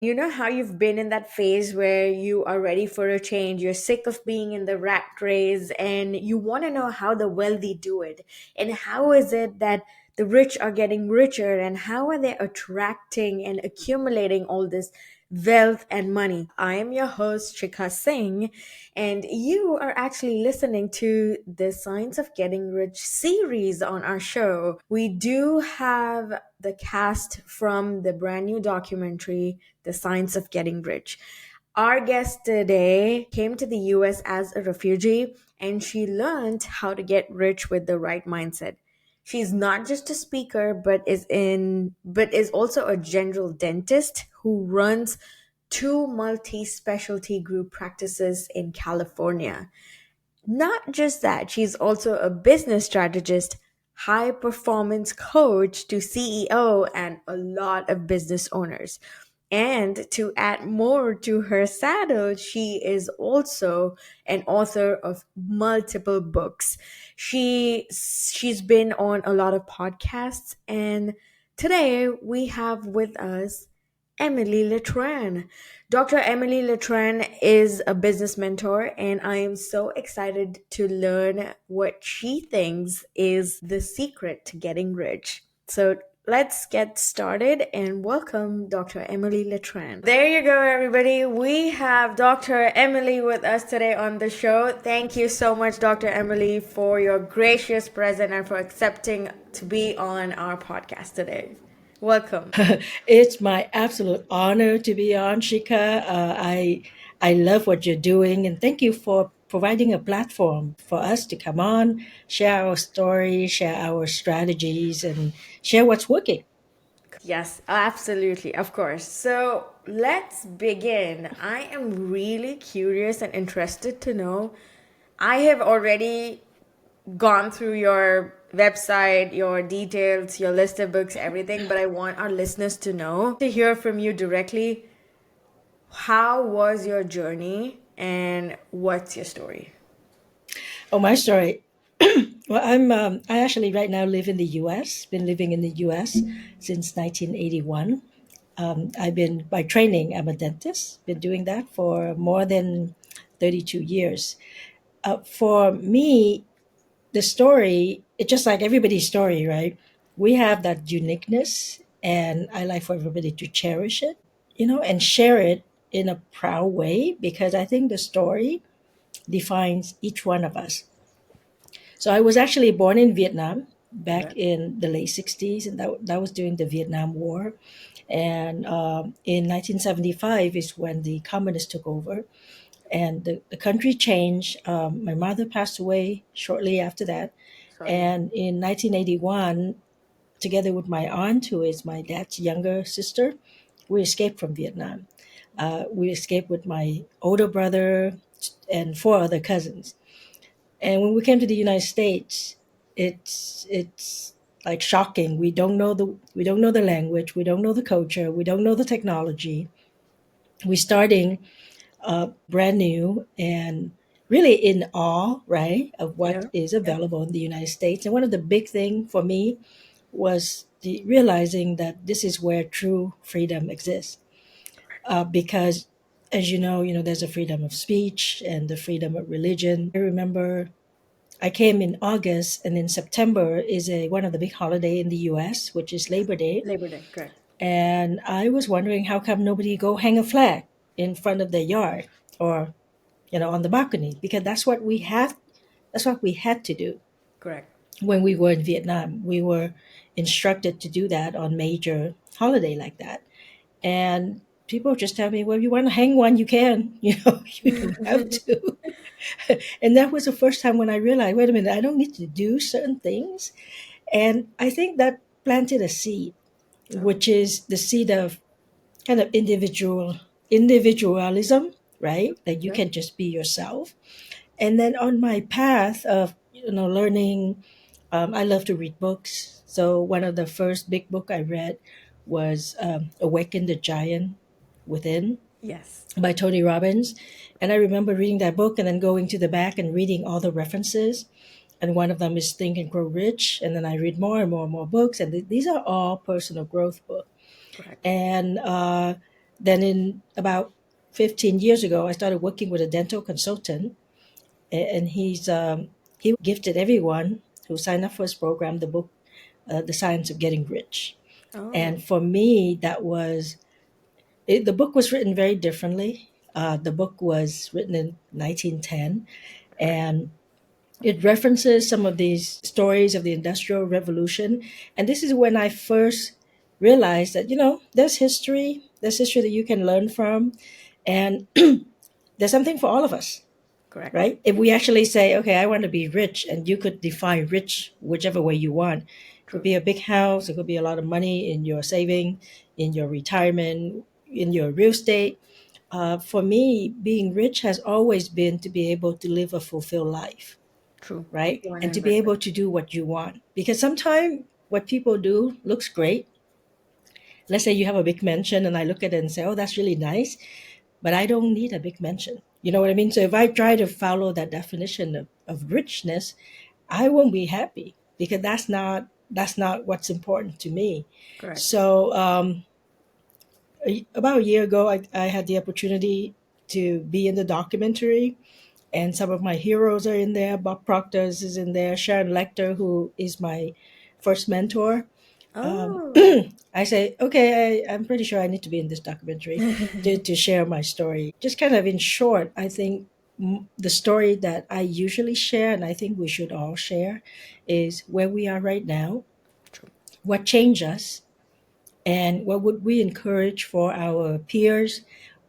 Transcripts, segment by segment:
You know how you've been in that phase where you are ready for a change, you're sick of being in the rat race, and you want to know how the wealthy do it. And how is it that the rich are getting richer, and how are they attracting and accumulating all this wealth and money? I am your host, Shikha Singh, and you are actually listening to the Science of Getting Rich series on our show. We do have the cast from the brand new documentary, The Science of Getting Rich. Our guest today came to the US as a refugee, and she learned how to get rich with the right mindset. She's not just a speaker, but is also a general dentist who runs two multi-specialty group practices in California. Not just that, she's also a business strategist, high performance coach to CEO and a lot of business owners. And to add more to her saddle, she is also an author of multiple books. She's been on a lot of podcasts, and today we have with us Emily Letran. Dr. Emily Letran is a business mentor, and I am so excited to learn what she thinks is the secret to getting rich. So let's get started and welcome Dr. Emily Letran. There you go, everybody. We have Dr. Emily with us today on the show. Thank you so much, Dr. Emily, for your gracious presence and for accepting to be on our podcast today. Welcome. It's my absolute honor to be on, Shika. I love what you're doing, and thank you for providing a platform for us to come on, share our story, share our strategies, and share what's working. Yes, absolutely, of course. So let's begin. I am really curious and interested to know. I have already gone through your website, your details, your list of books, everything, but I want our listeners to know, to hear from you directly. How was your journey and what's your story? Oh, my story. Well, I actually right now live in the U.S. Been living in the U.S. since 1981. I've been by training. I'm a dentist. Been doing that for more than 32 years. For me, the story, it's just like everybody's story, right? We have that uniqueness, and I like for everybody to cherish it, and share it in a proud way because I think the story defines each one of us. So I was actually born in Vietnam back Okay. in the late 60s, and that was during the Vietnam War. And in 1975 is when the communists took over and the country changed. My mother passed away shortly after that. Sorry. And in 1981, together with my aunt, who is my dad's younger sister, we escaped from Vietnam. We escaped with my older brother and four other cousins. And when we came to the United States, it's like shocking. We don't know the language, we don't know the culture, we don't know the technology. We're starting brand new and really in awe, right, of what Yeah. is Yeah. available in the United States. And one of the big thing for me was the realizing that this is where true freedom exists. Because, as you know, there's a freedom of speech and the freedom of religion. I remember I came in August, and in September is a one of the big holiday in the U.S., which is Labor Day. Labor Day, correct. And I was wondering how come nobody go hang a flag in front of their yard or on the balcony because that's what we had to do Correct. when we were in Vietnam. We were instructed to do that on major holiday like that. And people just tell me, well, you want to hang one, you can, you don't have to. And that was the first time when I realized, wait a minute, I don't need to do certain things. And I think that planted a seed, Oh, which is the seed of kind of individualism, right? That you okay. can just be yourself. And then on my path of learning, I love to read books. So one of the first big book I read was Awaken the Giant Within Yes. by Tony Robbins. And I remember reading that book and then going to the back and reading all the references. And one of them is Think and Grow Rich. And then I read more and more and more books. And these are all personal growth books. Correct. And Then in about 15 years ago, I started working with a dental consultant, and he gifted everyone who signed up for his program the book, The Science of Getting Rich. Oh, And for me, the book was written very differently. The book was written in 1910, correct. and it references some of these stories of the Industrial Revolution. And this is when I first realized that, there's history that you can learn from, and there's something for all of us, Correct. right? If we actually say, okay, I want to be rich, and you could define rich whichever way you want. It could True. be a big house, it could be a lot of money in your saving, in your retirement, in your real estate. For me, being rich has always been to be able to live a fulfilled life, True. right? And to be 100%. able to do what you want. Because sometimes what people do looks great. Let's say you have a big mansion, and I look at it and say, oh, that's really nice, but I don't need a big mansion. You know what I mean? So if I try to follow that definition of richness, I won't be happy, because that's not what's important to me. Correct. So about a year ago, I had the opportunity to be in the documentary, and some of my heroes are in there. Bob Proctor is in there. Sharon Lecter, who is my first mentor. Oh, I say, okay, I'm pretty sure I need to be in this documentary to share my story. Just kind of in short, I think the story that I usually share, and I think we should all share, is where we are right now, true. what changed us, and what would we encourage for our peers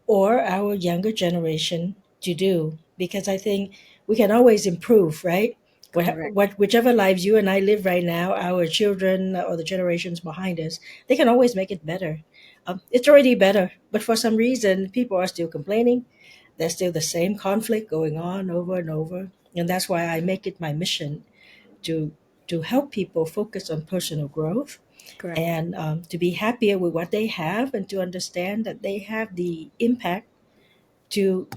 or our younger generation to do? Because I think we can always improve, right? Correct. Whichever lives you and I live right now, our children or the generations behind us, they can always make it better. It's already better, but for some reason, people are still complaining. There's still the same conflict going on over and over, and that's why I make it my mission to to help people focus on personal growth, Correct. and to be happier with what they have, and to understand that they have the impact to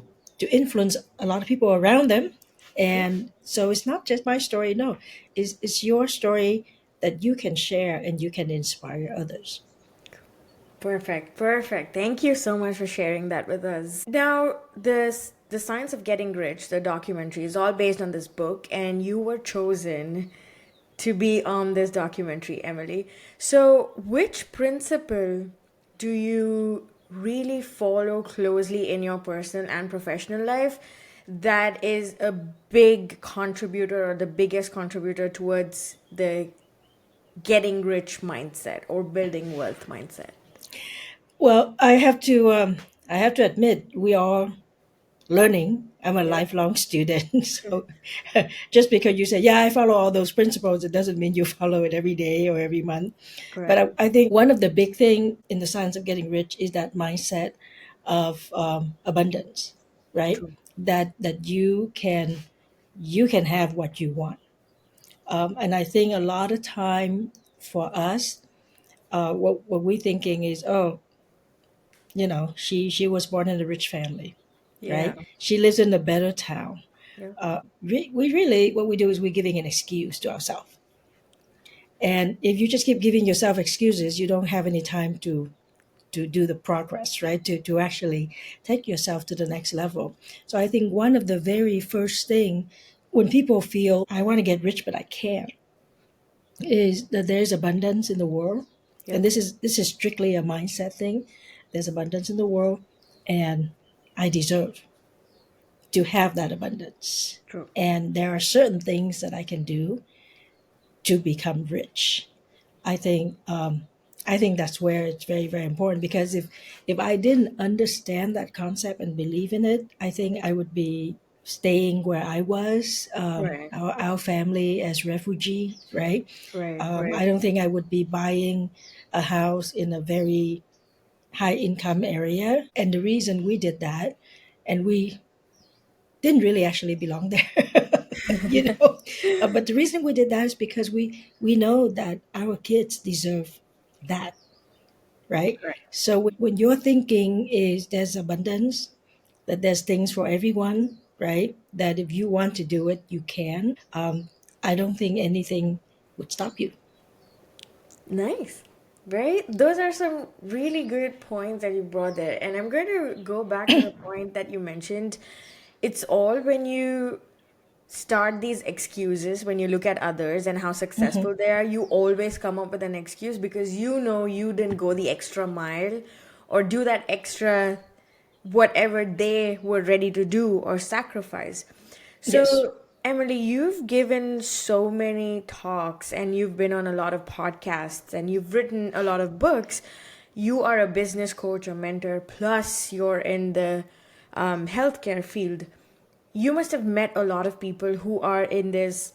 influence a lot of people around them. True. And so it's not just my story, no, it's your story that you can share, and you can inspire others. Perfect. Perfect. Thank you so much for sharing that with us. Now, this the Science of Getting Rich, the documentary, is all based on this book, and you were chosen to be on this documentary, Emily. So, which principle do you really follow closely in your personal and professional life that is a big contributor or the biggest contributor towards the getting rich mindset or building wealth mindset? Well, I have to admit, we are learning. I'm a Yeah, lifelong student. true. So just because you say, yeah, I follow all those principles, it doesn't mean you follow it every day or every month. But Correct. I think one of the big thing in the science of getting rich is that mindset of abundance, right? True. That you can have what you want. And I think a lot of time for us, what we're thinking is, oh, she was born in a rich family, Yeah. right? She lives in a better town. Yeah. We really, what we do is we're giving an excuse to ourselves. And if you just keep giving yourself excuses, you don't have any time to do the progress, right? To actually take yourself to the next level. So I think one of the very first thing when people feel I want to get rich but I can't, is that there's abundance in the world. Yeah. And this is strictly a mindset thing. There's abundance in the world, and I deserve to have that abundance. True. And there are certain things that I can do to become rich. I think I think that's where it's very, very important, because if I didn't understand that concept and believe in it, I think I would be staying where I was, Right. our family as refugee, right? Right. Right. I don't think I would be buying a house in a very high income area. And the reason we did that, and we didn't really actually belong there, you know. But the reason we did that is because we know that our kids deserve that, right? Right. So when your thinking is there's abundance, that there's things for everyone, right? That if you want to do it, you can. I don't think anything would stop you. Nice. Right? Those are some really good points that you brought there. And I'm going to go back to the point that you mentioned. It's all when you start these excuses, when you look at others and how Hmm. successful they are, you always come up with an excuse because you know you didn't go the extra mile or do that extra whatever they were ready to do or sacrifice. Yes. So, Emily, you've given so many talks and you've been on a lot of podcasts and you've written a lot of books. You are a business coach or mentor, plus you're in the healthcare field. You must have met a lot of people who are in this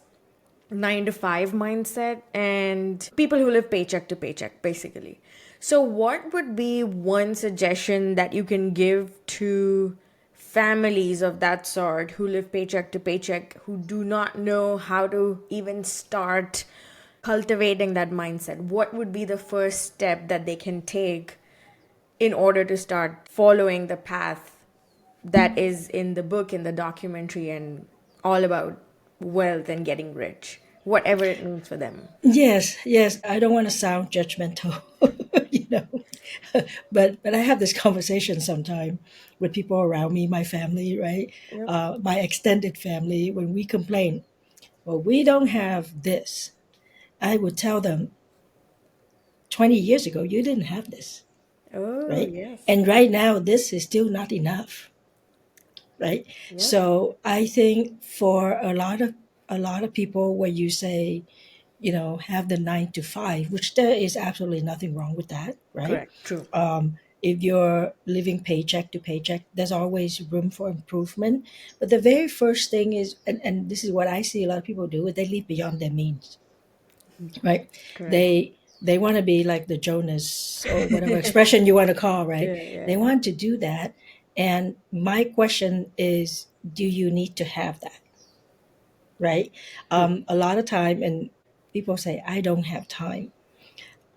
9 to 5 mindset and people who live paycheck to paycheck, basically. So, what would be one suggestion that you can give to families of that sort who live paycheck to paycheck, who do not know how to even start cultivating that mindset? What would be the first step that they can take in order to start following the path that is in the book, in the documentary, and all about wealth and getting rich, whatever it means for them? Yes, yes. I don't want to sound judgmental, you know, but I have this conversation sometime with people around me, my family, right? Yep. My extended family, when we complain, well, we don't have this. I would tell them 20 years ago, you didn't have this, Oh, right? yes. And right now, this is still not enough, right? Yep. So I think for a lot of people, where you say, have the 9 to 5, which there is absolutely nothing wrong with that, right? Correct. True. If you're living paycheck to paycheck, there's always room for improvement. But the very first thing is, and this is what I see a lot of people do, is they live beyond their means, right? Correct. They want to be like the Jonas, or whatever expression you want to call, right? Yeah, They yeah. want to do that. And my question is, do you need to have that, right? True. A lot of time, and people say, I don't have time.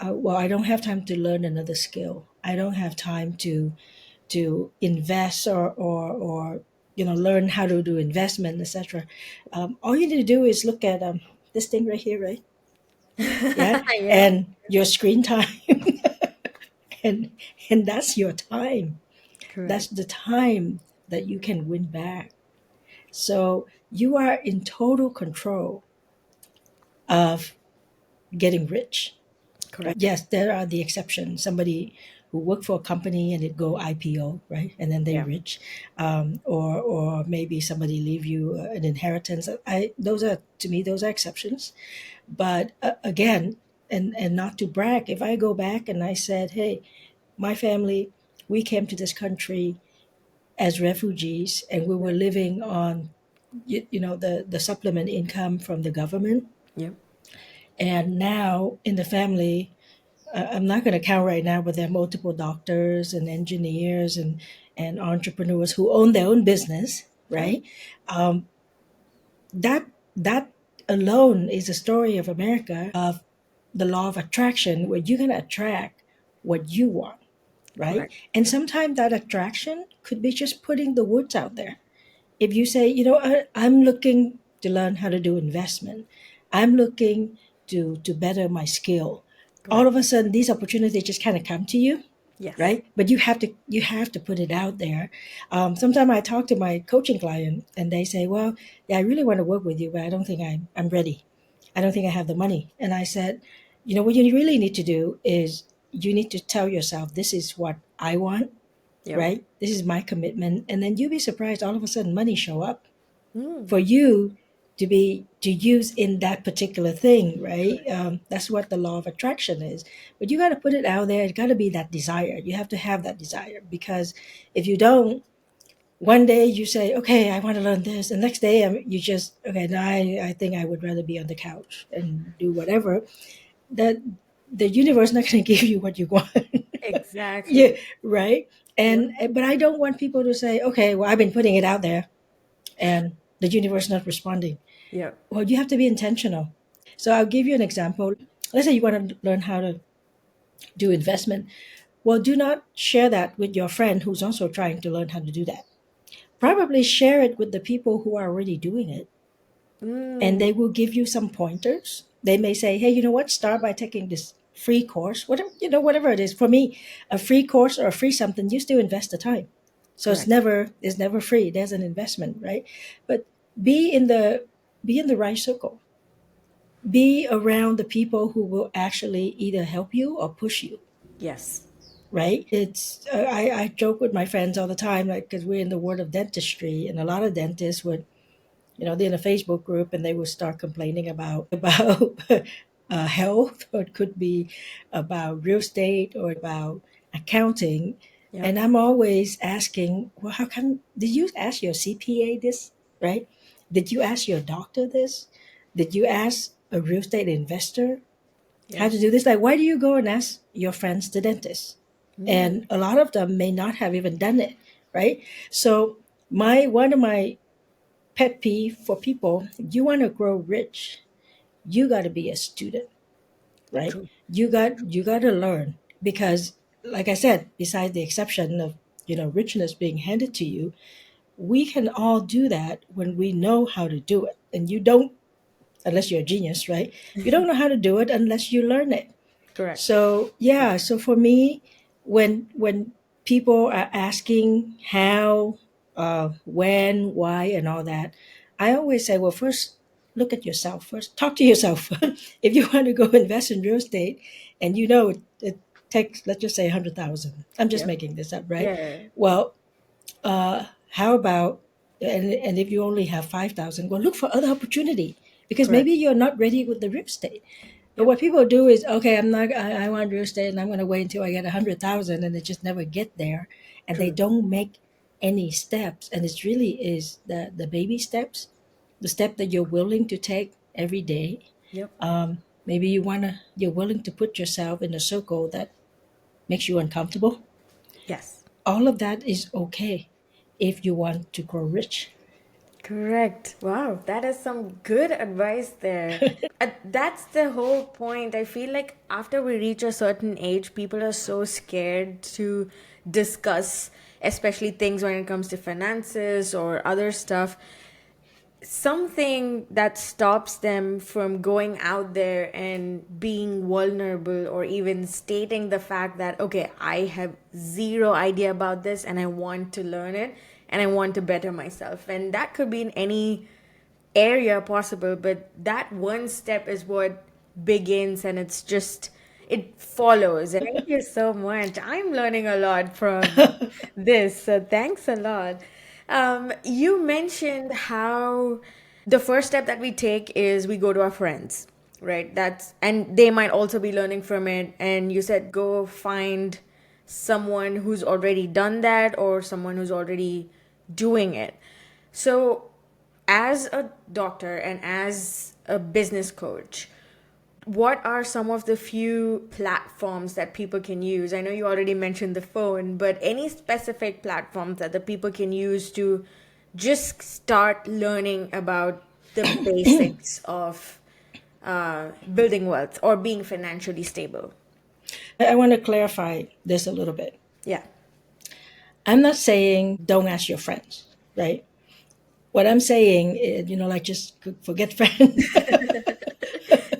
Well, I don't have time to learn another skill. I don't have time to invest, or learn how to do investment, etc. All you need to do is look at this thing right here, right? Yeah, Yeah. and your screen time, and and that's your time. That's Correct. the time that you can win back. So you are in total control of getting rich. Correct. Yes, there are the exceptions. Somebody who worked for a company and it go IPO, right, and then they Yeah. rich, or maybe somebody leave you an inheritance. I those are to me those are exceptions. But again, and not to brag, if I go back and I said, hey, my family, we came to this country as refugees, and we were Yep. living on the supplement income from the government, Yep. and now in the family, I'm not going to count right now, but there are multiple doctors and engineers and entrepreneurs who own their own business, Yep. right? Um, that alone is a story of America, of the law of attraction, where you're going to attract what you want, right? Correct. And sometimes that attraction could be just putting the words out there. If you say, I'm looking to learn how to do investment, I'm looking to better my skill, all Correct. of a sudden these opportunities just kind of come to you, Yes. right? But you have to put it out there. Sometimes I talk to my coaching client and they say, well, yeah, I really want to work with you, but I don't think I'm ready. I don't think I have the money. And I said, what you really need to do is you need to tell yourself, this is what I want, Yep. right? This is my commitment. And then you'll be surprised, all of a sudden money show up Mm. for you to use in that particular thing, right? Correct. That's what the law of attraction is. But you got to put it out there. It got to be that desire. You have to have that desire, because if you don't, one day you say, okay, I want to learn this, and next day you just, okay, now I think I would rather be on the couch and do whatever. That the universe not going to give you what you want. Yeah, Exactly. right. Yep. And but I don't want people to say, okay, well, I've been putting it out there and the universe not responding. Yep. Well, you have to be intentional. So I'll give you an example. Let's say you want to learn how to do investment. Well, do not share that with your friend who's also trying to learn how to do that. Probably share it with the people who are already doing it, and Mm. they will give you some pointers. They may say, hey, you know what? Start by taking this. free course, whatever, whatever it is. For me, a free course or a free something, you still invest the time. So Correct. it's never free. There's an investment, right? But be in the be in the right circle. Be around the people who will actually either help you or push you, Yes. right? It's I joke with my friends all the time, like, because we're in the world of dentistry, and a lot of dentists would, they're in a Facebook group and they would start complaining about health, or it could be about real estate or about accounting. Yep. And I'm always asking, well, how come did you ask your CPA this, right? Did you ask your doctor this? Did you ask a real estate investor how to Yes. do this? Like, why do you go and ask your friends, the dentist? And a lot of them may not have even done it, right? So my one of my pet peeve for people, you want to grow rich, you got to be a student, right? True. You got to learn, because like I said, besides the exception of, richness being handed to you, we can all do that when we know how to do it. And you don't, unless you're a genius, right? You don't know how to do it unless you learn it. Correct. So yeah, so for me, when people are asking how, when, why, and all that, I always say, well, first look at yourself. First, talk to yourself. If you want to go invest in real estate, and it takes, let's just say, 100,000. I'm just Yep. making this up, right? Yeah. Well, how about, and if you only have 5,000, well, look for other opportunity, because Correct. maybe you're not ready with the real estate. But Yep. what people do is, okay, I'm not. I want real estate, and I'm going to wait until I get 100,000, and they just never get there, and they True. don't make any steps. And it's really is the baby steps, the step that you're willing to take every day. Yep. Maybe you're willing to put yourself in a circle that makes you uncomfortable. Yes. All of that is okay if you want to grow rich. Correct. Wow, that is some good advice there. That's the whole point. I feel like after we reach a certain age, people are so scared to discuss, especially things when it comes to finances or other stuff. Something that stops them from going out there and being vulnerable, or even stating the fact that, okay, I have zero idea about this and I want to learn it and I want to better myself. And that could be in any area possible, but that one step is what begins, and it's just, it follows. And thank you so much. I'm learning a lot from this, so thanks a lot. You mentioned how the first step that we take is we go to our friends, right? That's, and they might also be learning from it. And you said go find someone who's already done that, or someone who's already doing it. So as a doctor and as a business coach, what are some of the few platforms that people can use? I know you already mentioned the phone, but any specific platforms that the people can use to just start learning about the basics of building wealth or being financially stable? I want to clarify this a little bit. Yeah. I'm not saying don't ask your friends, right? What I'm saying is, like, just forget friends.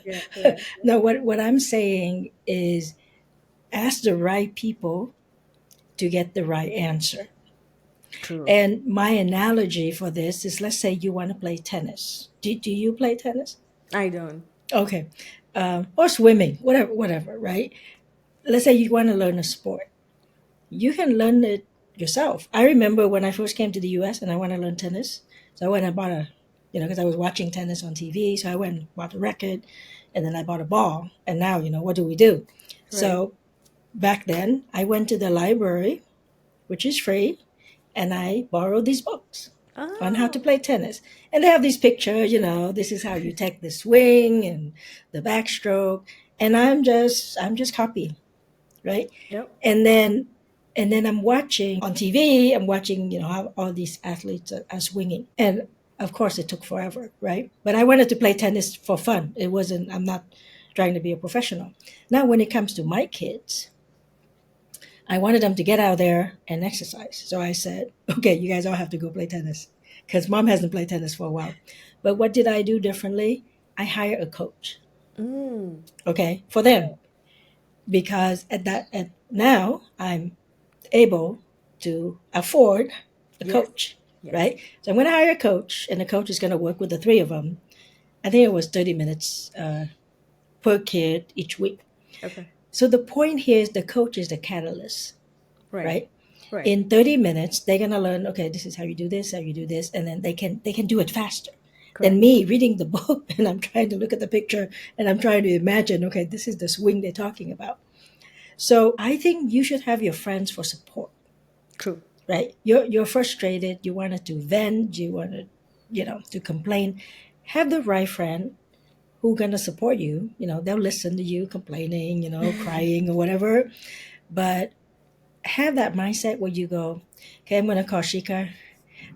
Yeah, correct. No, what I'm saying is ask the right people to get the right answer. True. And my analogy for this is, let's say you want to play tennis. Do you play tennis? I don't. Okay. Or swimming, whatever, right? Let's say you want to learn a sport. You can learn it yourself. I remember when I first came to the US and I want to learn tennis. So I went and bought because I was watching tennis on TV. So I went and bought a racket, and then I bought a ball. And now, what do we do? Right. So back then, I went to the library, which is free, and I borrowed these books on how to Oh, play tennis. And they have these pictures, this is how you take the swing and the backstroke. And I'm just copying, right? yep. And then I'm watching on TV. I'm watching, how all these athletes are swinging, and of course it took forever, right? But I wanted to play tennis for fun. It wasn't. I'm not trying to be a professional. Now, when it comes to my kids, I wanted them to get out there and exercise. So I said, okay, you guys all have to go play tennis because mom hasn't played tennis for a while. But what did I do differently? I hire a coach, Mm. okay, for them. because at now I'm able to afford a Yes. coach, Yes. right? So I'm going to hire a coach, and the coach is going to work with the three of them. I think it was 30 minutes per kid each week. Okay. So the point here is the coach is the catalyst, Right. right? Right. In 30 minutes, they're going to learn, okay, this is how you do this, how you do this, and then they can do it faster than Correct. me reading the book and I'm trying to look at the picture and I'm trying to imagine, okay, this is the swing they're talking about. So I think you should have your friends for support, True. right? You're frustrated, you wanted to vent, you wanted, to complain. Have the right friend who gonna support you. They'll listen to you complaining, crying or whatever. But have that mindset where you go, okay, I'm gonna call Shika.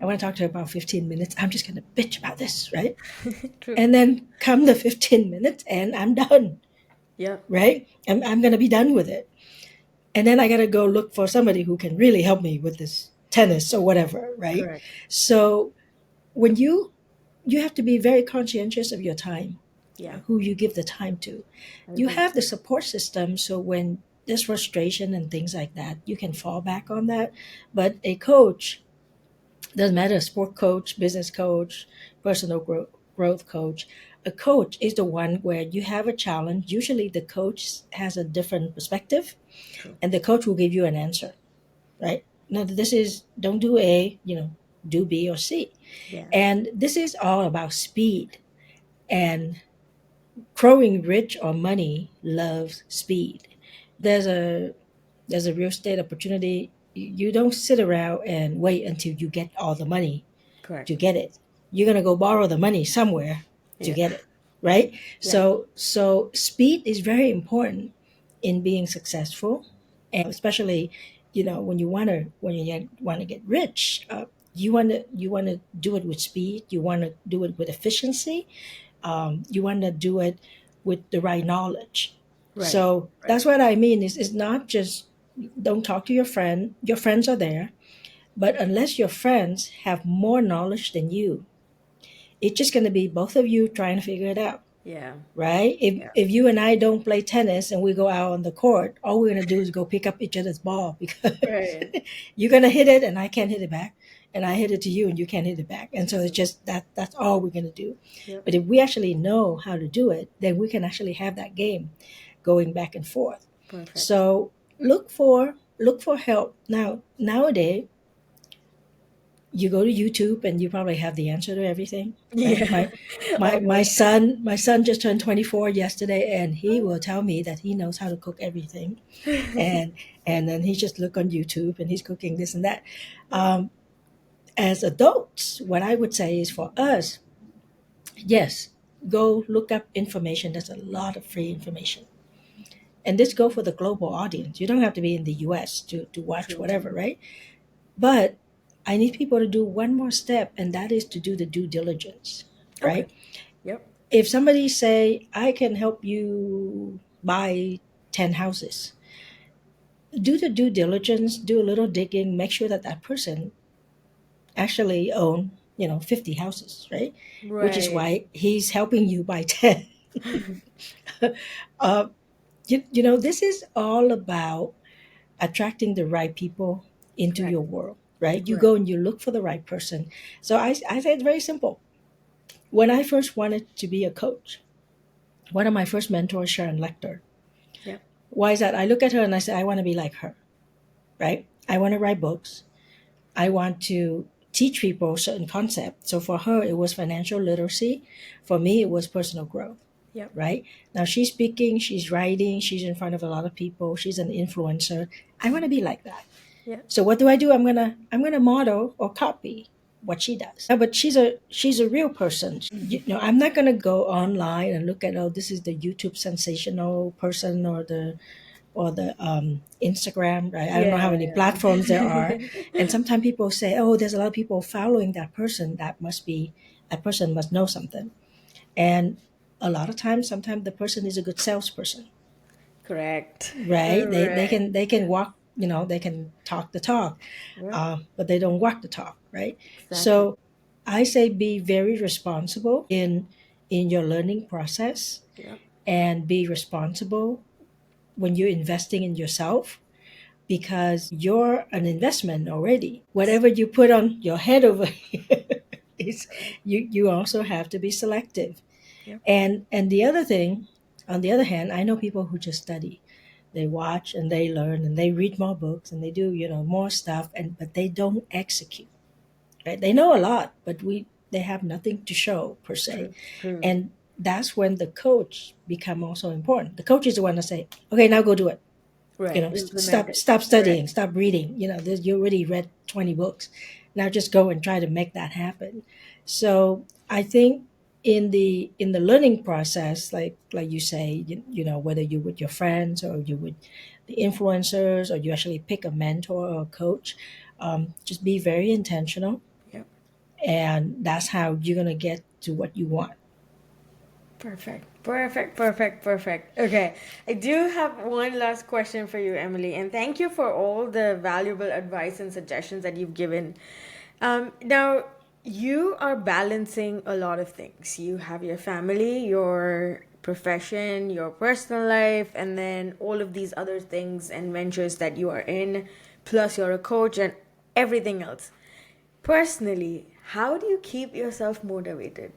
I want to talk to her about 15 minutes. I'm just gonna bitch about this, right? True. And then come the 15 minutes and I'm done, Yep. right? I'm gonna be done with it. And then I gotta go look for somebody who can really help me with this tennis or whatever, right? Correct. So when you have to be very conscientious of your time, Yeah. who you give the time to. I You agree. have the support system, so when there's frustration and things like that, you can fall back on that. But a coach, doesn't matter, sport coach, business coach, personal growth coach, a coach is the one where you have a challenge. Usually the coach has a different perspective True. and the coach will give you an answer, right? No, this is, don't do A, do B or C. Yeah. And this is all about speed. And growing rich or money loves speed. There's a real estate opportunity. You don't sit around and wait until you get all the money Correct. to get it. You're gonna go borrow the money somewhere to Yeah. get it, right? Yeah. So speed is very important in being successful, and especially when you want to get rich. You want to do it with speed. You want to do it with efficiency. You want to do it with the right knowledge. Right. So Right. that's what I mean. Is it's not just don't talk to your friend. Your friends are there, but unless your friends have more knowledge than you, it's just going to be both of you trying to figure it out, Yeah. right? If Yeah. if you and I don't play tennis and we go out on the court, all we're going to do is go pick up each other's ball because Right. you're going to hit it and I can't hit it back, and I hit it to you and you can't hit it back, and so it's just that's all we're going to do. Yep. But if we actually know how to do it, then we can actually have that game going back and forth. Perfect. So look for help. Now nowadays you go to YouTube and you probably have the answer to everything, right? Yeah. My Almost. son just turned 24 yesterday, and he will tell me that he knows how to cook everything, and then he just look on YouTube and he's cooking this and that. Yep. As adults, what I would say is for us, yes, go look up information. There's a lot of free information, and this go for the global audience. You don't have to be in the U.S. to watch True. whatever, right? But I need people to do one more step, and that is to do the due diligence, Okay. right? Yep. If somebody say, I can help you buy 10 houses, do the due diligence, do a little digging, make sure that that person actually own, 50 houses, right? Which is Right. why he's helping you buy 10. uh, this is all about attracting the right people into Correct. your world, right? You Correct. go and you look for the right person. So I say it's very simple. When I first wanted to be a coach, one of my first mentors, Sharon Lecter. Yep. Why is that? I look at her and I say, I want to be like her, right? I want to write books. I want to teach people certain concepts. So for her, it was financial literacy. For me, it was personal growth, Yep. right? Now she's speaking, she's writing, she's in front of a lot of people, she's an influencer. I want to be like that. Yep. So what do I do? I'm gonna model or copy what she does. But she's a real person. I'm not gonna go online and look at, oh, this is the YouTube sensational person or the Instagram, right? I don't know Yeah. how many platforms there are, Yeah. and sometimes people say, oh, there's a lot of people following that person. That person must know something, and a lot of times, sometimes the person is a good salesperson, Correct. right? They Correct. can they can walk, they can talk the talk, Yep. but they don't walk the talk, right? Exactly. So I say be very responsible in your learning process Yep. and be responsible when you're investing in yourself, because you're an investment already. Whatever you put on your head over here is, you also have to be selective. Yep. And the other thing, on the other hand, I know people who just study. They watch and they learn and they read more books and they do, more stuff, and but they don't execute. Right? They know a lot, but they have nothing to show per se. True. True. And that's when the coach become also important. The coach is the one to say, okay, now go do it. Right. Stop Implemented. studying, Correct. stop reading. You already read 20 books. Now just go and try to make that happen. So I think in the learning process, like you say, whether you with your friends or you with the influencers or you actually pick a mentor or a coach, just be very intentional, Yep. and that's how you're going to get to what you want. Perfect. Perfect. Perfect. Perfect. Okay. I do have one last question for you, Emily, and thank you for all the valuable advice and suggestions that you've given. Now, you are balancing a lot of things. You have your family, your profession, your personal life, and then all of these other things and ventures that you are in, plus you're a coach and everything else. Personally, how do you keep yourself motivated?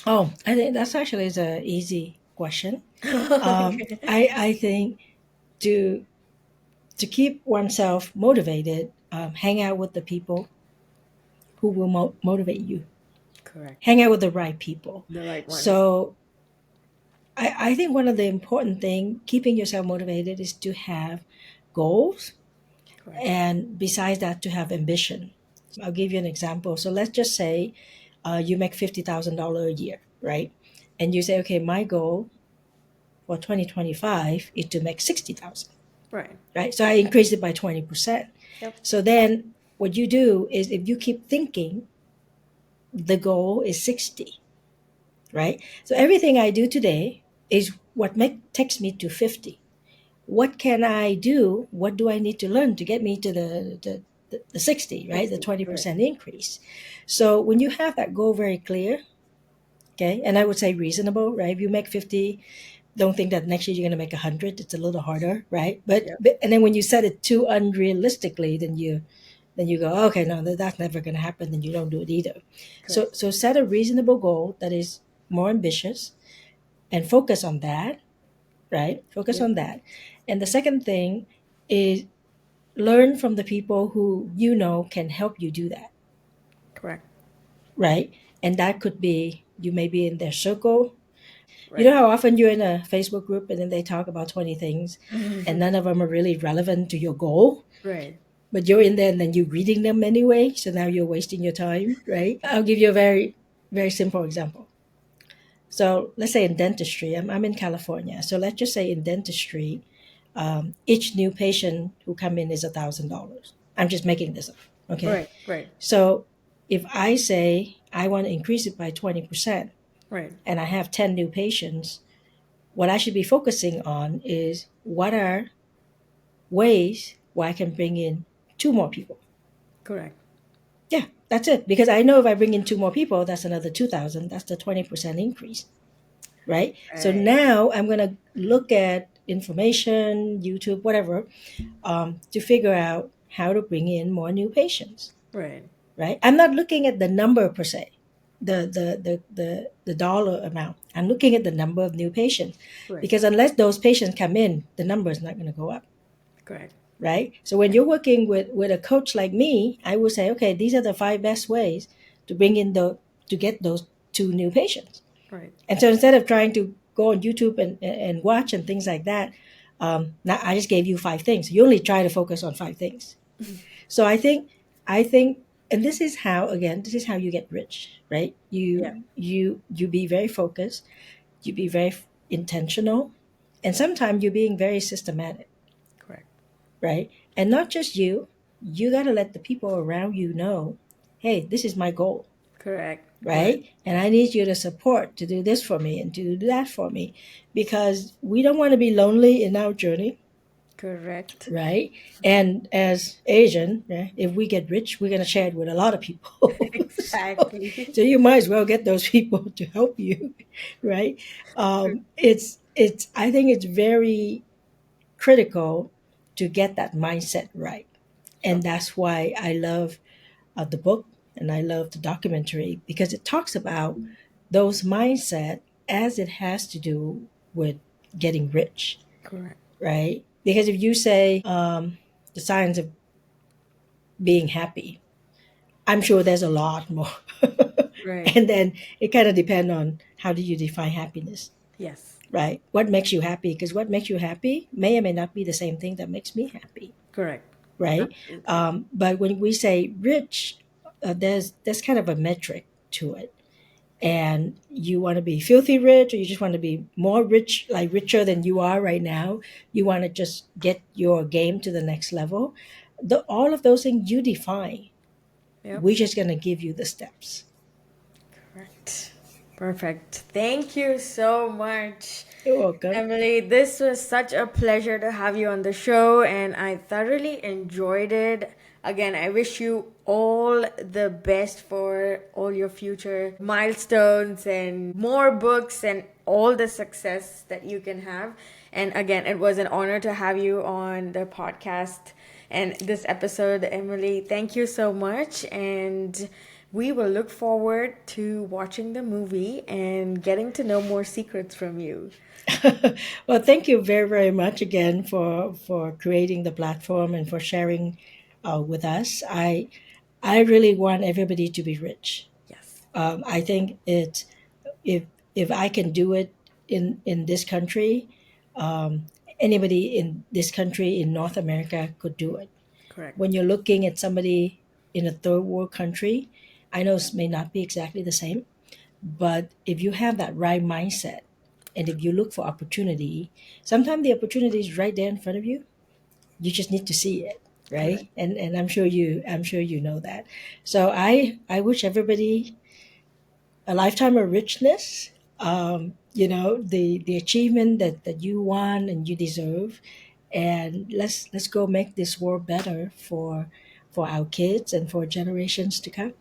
Oh, I think that's actually is a easy question. Okay. I think to to keep oneself motivated, hang out with the people who will motivate you. Correct. Hang out with the right people. The right ones. So I think one of the important thing keeping yourself motivated is to have goals, Correct. and besides that, to have ambition. I'll give you an example. So let's just say you make $50,000 a year, right? And you say, okay, my goal for 2025 is to make 60,000, Right. right? So I increased it by 20%. Yep. So then what you do is, if you keep thinking the goal is 60, right? So everything I do today is what takes me to 50. What can I do? What do I need to learn to get me to the 60, right? The 60. Right. 20% increase. So when you have that goal very clear, okay, and I would say reasonable, right? If you make 50, don't think that next year you're going to make 100. It's a little harder, right? Yep. And then when you set it too unrealistically, then you go, okay, no, that's never going to happen. Then you don't do it either. So Correct. so set a reasonable goal that is more ambitious, and focus on that, right? Focus Yep. on that. And the second thing is, learn from the people who can help you do that, Correct. right? And that could be, you may be in their circle. You know Right. how often you're in a Facebook group and then they talk about 20 things and none of them are really relevant to your goal, Right. but you're in there and then you're reading them anyway. So now you're wasting your time, right? I'll give you a very, very simple example. So let's say in dentistry, I'm in California. So let's just say in dentistry, each new patient who come in is $1,000. I'm just making this up. Okay. Right. Right. So if I say I want to increase it by 20% Right. and I have 10 new patients, what I should be focusing on is, what are ways where I can bring in two more people. Correct. Yeah, that's it. Because I know if I bring in two more people, that's another 2,000. That's the 20% increase, right? So Right. now I'm going to look at information, YouTube, whatever, to figure out how to bring in more new patients, Right. right? I'm not looking at the number per se, the dollar amount. I'm looking at the number of new patients, Right. because unless those patients come in, the number is not going to go up, Correct. right? So when you're working with a coach like me, I will say, okay, these are the five best ways to bring in to get those two new patients. Right. And so instead of trying to go on YouTube and watch and things like that, now I just gave you five things. You only try to focus on five things. So I think, and this is how you get rich, right? Yeah. You be very focused, you be very intentional, and sometimes you're being very systematic, Correct. right? And not just you got to let the people around you know, hey, this is my goal, Correct. Correct. right? And I need you to support, to do this for me and to do that for me, because we don't want to be lonely in our journey, Correct. right? And as Asian, yeah, if we get rich, we're going to share it with a lot of people. so, Exactly. so you might as well get those people to help you, right? True. it's I think it's very critical to get that mindset right. Sure. And that's why I love the book and I love the documentary because it talks about those mindset as it has to do with getting rich, Correct. right? Because if you say the science of being happy, I'm sure there's a lot more. Right. And then it kind of depends on how do you define happiness, Yes. right? What makes you happy? Because what makes you happy may or may not be the same thing that makes me happy, Correct. right? Absolutely. But when we say rich, there's kind of a metric to it, and you want to be filthy rich, or you just want to be more rich, like richer than you are right now. You want to just get your game to the next level. All of those things you define. Yep. We're just gonna give you the steps. Correct. Perfect. Thank you so much, You're welcome. Emily. This was such a pleasure to have you on the show, and I thoroughly enjoyed it. Again, I wish you all the best for all your future milestones and more books and all the success that you can have. And again, it was an honor to have you on the podcast and this episode, Emily. Thank you so much. And we will look forward to watching the movie and getting to know more secrets from you. Well, thank you very, very much again for creating the platform and for sharing with us. I really want everybody to be rich. Yes, I think it's if if I can do it in this country, um, anybody in this country in North America could do it. When correct. you're looking at somebody in a third world country, I know it may not be exactly the same, but if you have that right mindset and if you look for opportunity, sometimes the opportunity is right there in front of you. You just need to see it, Correct. right? And I'm sure you know that. So I wish everybody a lifetime of richness. The achievement that you want and you deserve, and let's go make this world better for our kids and for generations to come.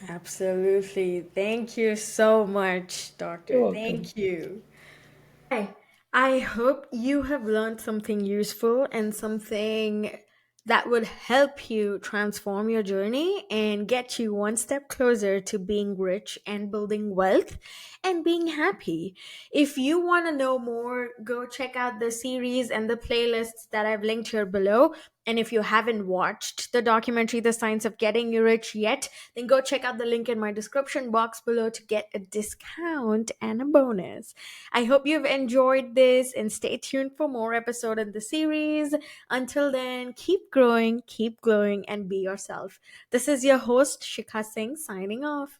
Absolutely. Thank you so much, You're Doctor. welcome. Thank you. I hope you have learned something useful and something that would help you transform your journey and get you one step closer to being rich and building wealth and being happy. If you want to know more, go check out the series and the playlists that I've linked here below. And if you haven't watched the documentary, The Science of Getting Rich yet, then go check out the link in my description box below to get a discount and a bonus. I hope you've enjoyed this and stay tuned for more episode in the series. Until then, keep growing, keep glowing, and be yourself. This is your host, Shikha Singh, signing off.